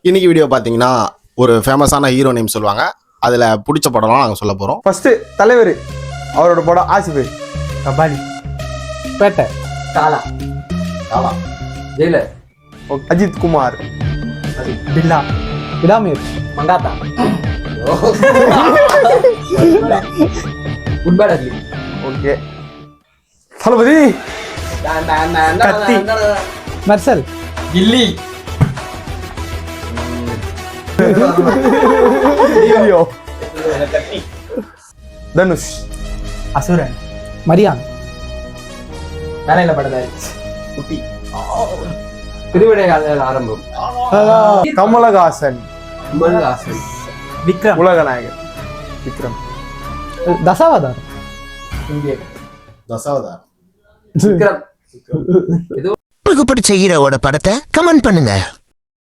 இன்னைக்கு வீடியோ பார்த்தீங்கன்னா ஒரு ஃபேமஸான ஹீரோ நேம் சொல்லுவாங்க. அதில் பிடிச்ச படம்லாம் நாங்கள் சொல்ல போகிறோம். ஃபர்ஸ்ட் தலைவர் அவரோட படம் ஆசிஃப். கபாலி, பேட்டை, காலா, காலா, ஜெயிலர், அஜித் குமார், பில்லா, பிலாமீர், மங்காத்தா, குட்பேட் அட்லி. ஓகே. தளபதி கத்தி, மெர்சல், கில்லி, லியோ, தனுஷ், அசுரன், மரியான், வேலையில பட்டதாரி, குட்டி, திருவிடை ஆரம்பம், கமலஹாசன், கமல்ஹாசன், விக்ரம், உலகநாயகன், விக்ரம், தசாவதார், இங்கே தசாவதார், விக்ரம். உங்களுக்கு பிடிச்ச ஹீரோவோட படத்தை கமெண்ட் பண்ணுங்க.